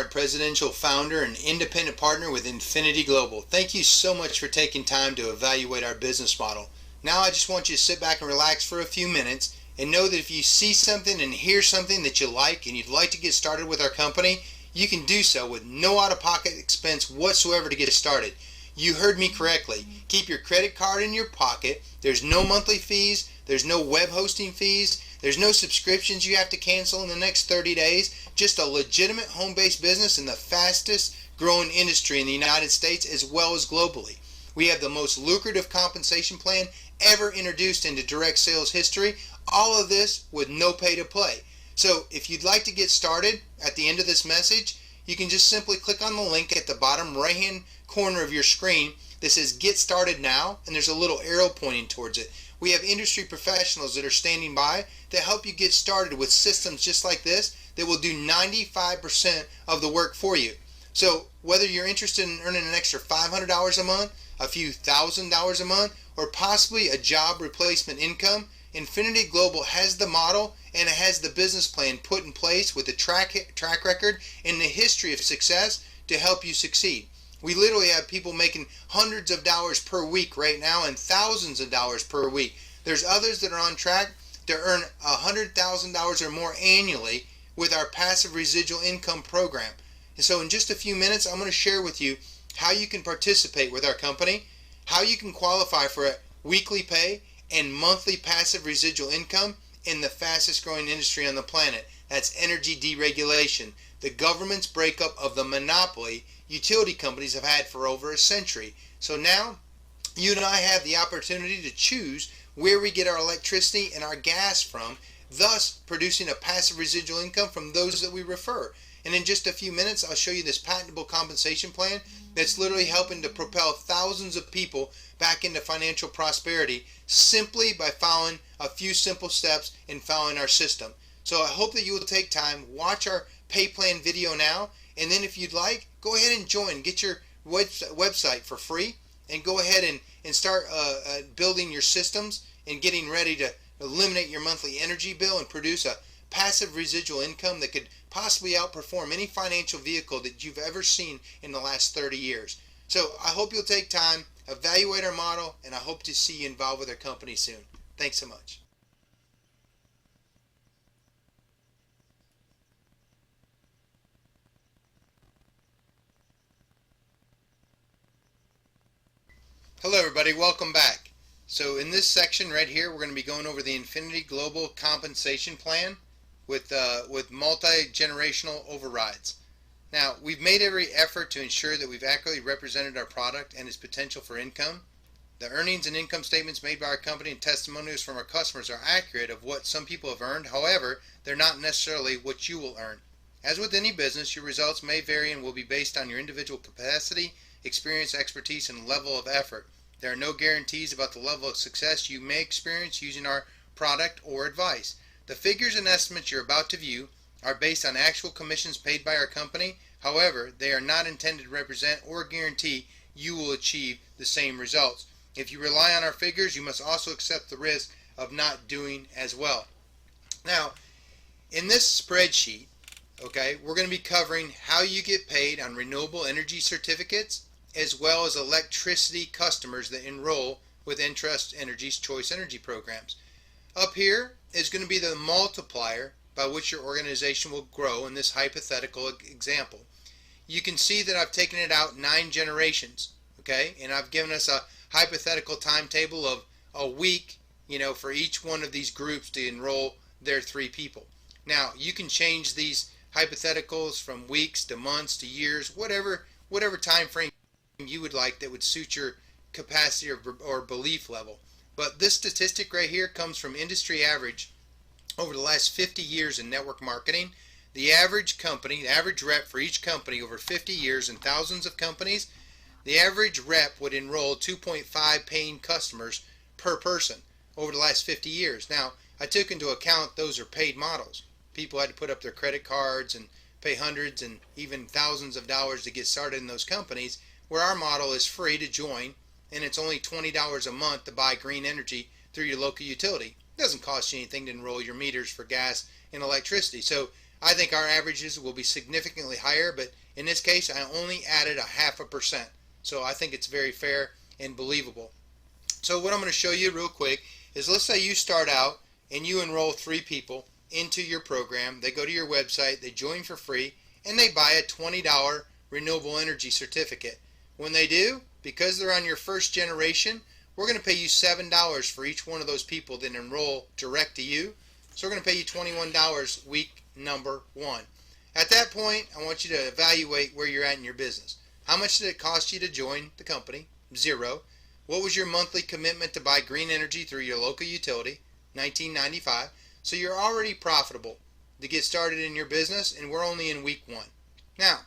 Presidential founder and independent partner with Enfiniti Global. Thank you so much for taking time to evaluate our business model. Now I just want you to sit back and relax for a few minutes and know that if you see something and hear something that you like and you'd like to get started with our company, you can do so with no out-of-pocket expense whatsoever to get started. You heard me correctly. Keep your credit card in your pocket. There's no monthly fees. There's no web hosting fees. There's no subscriptions you have to cancel in the next 30 days. Just a legitimate home-based business in the fastest growing industry in the United States as well as globally. We have the most lucrative compensation plan ever introduced into direct sales history. All of this with no pay to play. So if you'd like to get started at the end of this message, you can just simply click on the link at the bottom right hand corner of your screen that says Get Started Now, and there's a little arrow pointing towards it. We have industry professionals that are standing by to help you get started with systems just like this that will do 95% of the work for you. So whether you're interested in earning an extra $500 a month, a few $1,000s a month, or possibly a job replacement income, Enfiniti Global has the model and it has the business plan put in place with the track record and the history of success to help you succeed. We literally have people making hundreds of dollars per week right now and thousands of dollars per week. There's others that are on track to earn $100,000 or more annually with our passive residual income program. And so in just a few minutes, I'm going to share with you how you can participate with our company, how you can qualify for a weekly pay and monthly passive residual income in the fastest growing industry on the planet. That's energy deregulation, the government's breakup of the monopoly utility companies have had for over a century. So now you and I have the opportunity to choose where we get our electricity and our gas from, thus producing a passive residual income from those that we refer. And in just a few minutes, I'll show you this patentable compensation plan that's literally helping to propel thousands of people back into financial prosperity simply by following a few simple steps and following our system. So I hope that you will take time, watch our pay plan video now, and then if you'd like, go ahead and join. Get your website for free and go ahead and start building your systems and getting ready to eliminate your monthly energy bill and produce a passive residual income that could possibly outperform any financial vehicle that you've ever seen in the last 30 years. So I hope you'll take time, evaluate our model, and I hope to see you involved with our company soon. Thanks so much. Hello everybody, welcome back. So in this section right here, we're going to be going over the Enfiniti Global Compensation Plan with multi-generational overrides. Now, we've made every effort to ensure that we've accurately represented our product and its potential for income. The earnings and income statements made by our company and testimonials from our customers are accurate of what some people have earned. However, they're not necessarily what you will earn. As with any business, your results may vary and will be based on your individual capacity, experience, expertise, and level of effort. There are no guarantees about the level of success you may experience using our product or advice. The figures and estimates you're about to view are based on actual commissions paid by our company. However, they are not intended to represent or guarantee you will achieve the same results. If you rely on our figures, you must also accept the risk of not doing as well. Now, in this spreadsheet, okay, we're going to be covering how you get paid on renewable energy certificates as well as electricity customers that enroll with Entrust Energy's Choice Energy programs. Up here is going to be the multiplier by which your organization will grow in this hypothetical example. You can see that I've taken it out 9 generations, okay, and I've given us a hypothetical timetable of a week, for each one of these groups to enroll their 3 people. Now, you can change these hypotheticals from weeks to months to years, whatever time frame you would like that would suit your capacity or belief level. But this statistic right here comes from industry average over the last 50 years in network marketing. The average company, the average rep for each company over 50 years in thousands of companies, the average rep would enroll 2.5 paying customers per person over the last 50 years. Now, I took into account those are paid models. People had to put up their credit cards and pay hundreds and even thousands of dollars to get started in those companies, where our model is free to join and it's only $20 a month to buy green energy through your local utility. It doesn't cost you anything to enroll your meters for gas and electricity. So I think our averages will be significantly higher, but in this case, I only added 0.5%. So I think it's very fair and believable. So what I'm going to show you real quick is, let's say you start out and you enroll 3 people into your program. They go to your website, they join for free, and they buy a $20 renewable energy certificate. When they do, because they're on your first generation, we're going to pay you $7 for each one of those people that enroll direct to you. So we're going to pay you $21 week number 1. At that point, I want you to evaluate where you're at in your business. How much did it cost you to join the company? 0. What was your monthly commitment to buy green energy through your local utility? $19.95. So you're already profitable to get started in your business, and we're only in week 1. Now,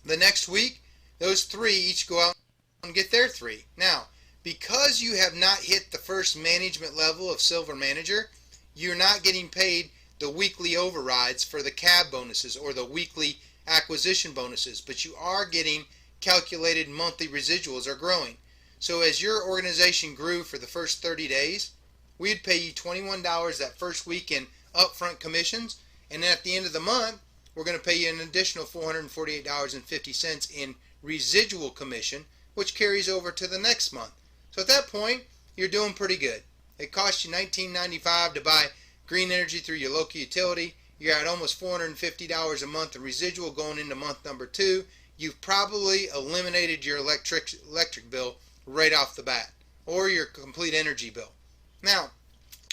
the next week, those 3 each go out and get their 3. Now, because you have not hit the first management level of Silver Manager, you're not getting paid the weekly overrides for the cab bonuses or the weekly acquisition bonuses, but you are getting calculated monthly residuals are growing. So as your organization grew for the first 30 days, we'd pay you $21 that first week in upfront commissions, and then at the end of the month, we're going to pay you an additional $448.50 in residual commission, which carries over to the next month. So at that point, you're doing pretty good. It costs you $19.95 to buy green energy through your local utility. You're at almost $450 a month in residual going into month number 2. You've probably eliminated your electric bill right off the bat, or your complete energy bill. Now,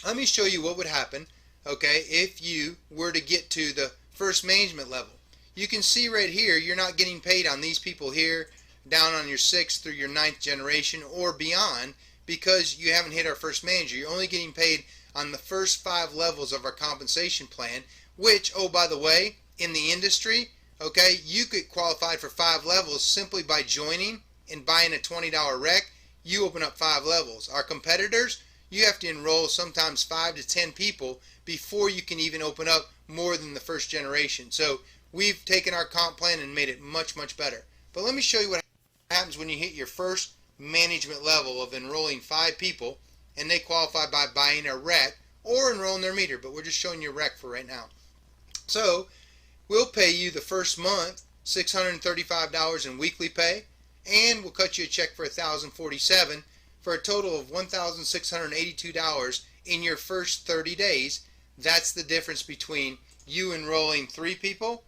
let me show you what would happen, okay, if you were to get to the first management level. You can see right here, you're not getting paid on these people here, down on your 6th through your 9th generation or beyond, because you haven't hit our first manager. You're only getting paid on the first 5 levels of our compensation plan, which, oh, by the way, in the industry, okay, you get qualified for 5 levels simply by joining and buying a $20 rec. You open up 5 levels. Our competitors, you have to enroll sometimes 5 to 10 people before you can even open up more than the first generation. So we've taken our comp plan and made it much, much better. But let me show you what happens when you hit your first management level of enrolling 5 people and they qualify by buying a rec or enrolling their meter, but we're just showing you a rec for right now. So we'll pay you the first month $635 in weekly pay, and we'll cut you a check for $1,047 for a total of $1,682 in your first 30 days. That's the difference between you enrolling 3 people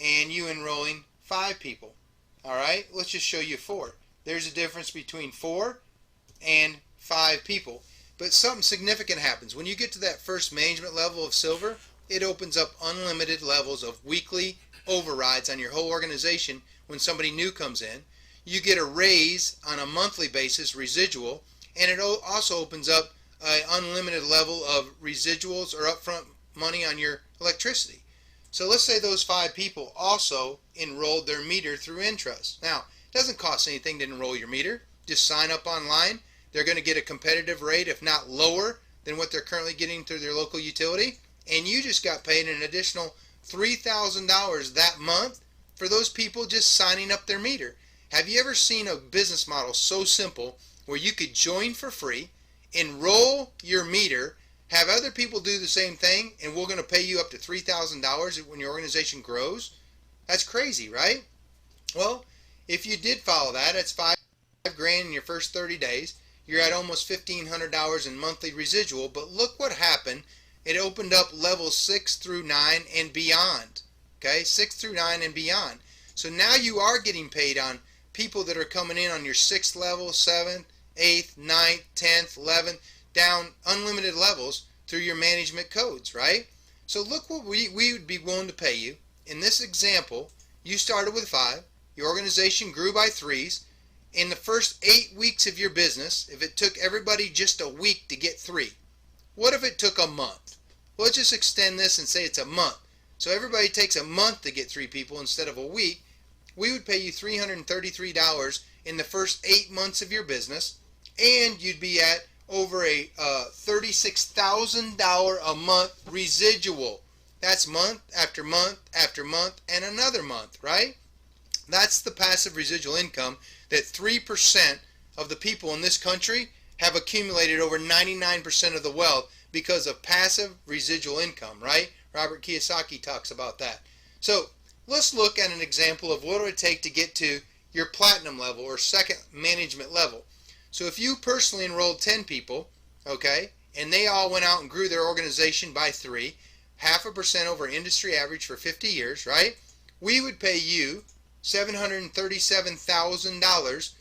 and you enrolling 5 people. Alright, let's just show you 4. There's a difference between 4 and 5 people. But something significant happens. When you get to that first management level of Silver, it opens up unlimited levels of weekly overrides on your whole organization when somebody new comes in. You get a raise on a monthly basis, residual, and it also opens up an unlimited level of residuals or upfront money on your electricity. So let's say those 5 people also enrolled their meter through Intrust. Now, it doesn't cost anything to enroll your meter. Just sign up online. They're going to get a competitive rate, if not lower, than what they're currently getting through their local utility. And you just got paid an additional $3,000 that month for those people just signing up their meter. Have you ever seen a business model so simple where you could join for free, enroll your meter, have other people do the same thing, and we're going to pay you up to $3,000 when your organization grows? That's crazy, right? Well, if you did follow that, that's $5 grand in your first 30 days. You're at almost $1,500 in monthly residual, but look what happened. It opened up levels 6 through 9 and beyond. Okay, 6 through 9 and beyond. So now you are getting paid on people that are coming in on your 6th level, 7th, 8th, 9th, 10th, 11th, down unlimited levels through your management codes, right? So look what we would be willing to pay you. In this example, you started with 5. Your organization grew by 3s. In the first 8 weeks of your business, if it took everybody just a week to get 3, what if it took a month? Well, let's just extend this and say it's a month. So everybody takes a month to get 3 people instead of a week. We would pay you $333 in the first 8 months of your business, and you'd be at over a $36,000 a month residual. That's month after month after month and another month, right? That's the passive residual income that 3% of the people in this country have accumulated over 99% of the wealth because of passive residual income, right? Robert Kiyosaki talks about that. So let's look at an example of what it would take to get to your platinum level or second management level. So if you personally enrolled 10 people, okay, and they all went out and grew their organization by 3, 0.5% over industry average for 50 years, right? We would pay you $737,000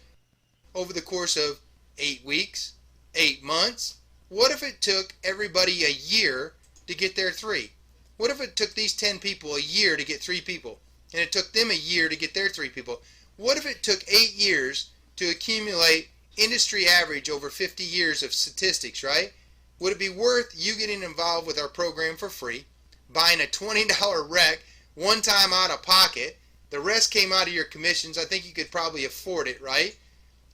over the course of 8 weeks, 8 months. What if it took everybody a year to get their 3? What if it took these 10 people a year to get 3 people, and it took them a year to get their 3 people? What if it took 8 years to accumulate industry average over 50 years of statistics, right? Would it be worth you getting involved with our program for free, buying a $20 rec one time out of pocket, the rest came out of your commissions, I think you could probably afford it, right?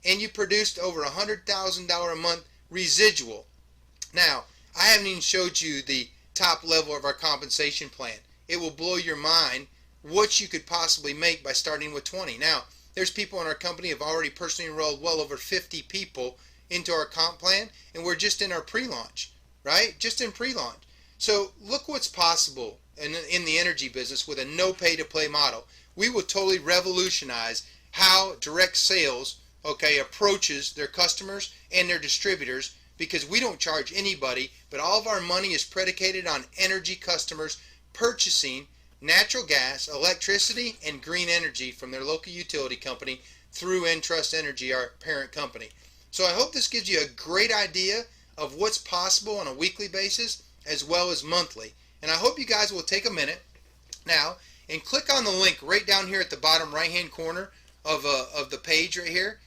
And you produced over $100,000 a month residual. Now, I haven't even showed you the top level of our compensation plan. It will blow your mind what you could possibly make by starting with 20. Now, there's people in our company who have already personally enrolled well over 50 people into our comp plan, and we're just in our pre-launch, right? Just in pre-launch. So look what's possible in the energy business with a no pay to play model. We will totally revolutionize how direct sales, okay, approaches their customers and their distributors, because we don't charge anybody, but all of our money is predicated on energy customers purchasing natural gas, electricity, and green energy from their local utility company through Entrust Energy, our parent company. So I hope this gives you a great idea of what's possible on a weekly basis as well as monthly. And I hope you guys will take a minute now and click on the link right down here at the bottom right hand corner of the page right here.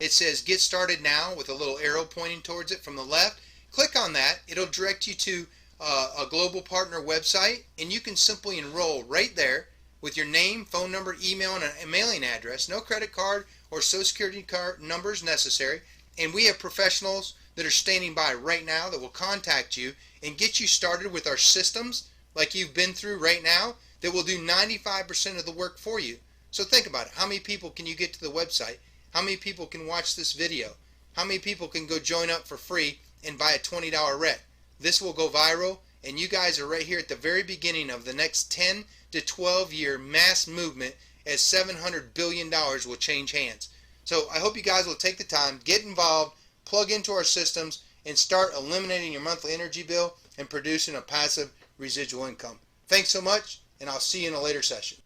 It says get started now with a little arrow pointing towards it from the left. Click on that. It'll direct you to a global partner website, and you can simply enroll right there with your name, phone number, email, and a mailing address. No credit card or social security card numbers necessary. And we have professionals that are standing by right now that will contact you and get you started with our systems like you've been through right now that will do 95% of the work for you. So think about it. How many people can you get to the website? How many people can watch this video? How many people can go join up for free and buy a $20 rec? This will go viral, and you guys are right here at the very beginning of the next 10 to 12 year mass movement as $700 billion will change hands. So I hope you guys will take the time, get involved, plug into our systems, and start eliminating your monthly energy bill and producing a passive residual income. Thanks so much, and I'll see you in a later session.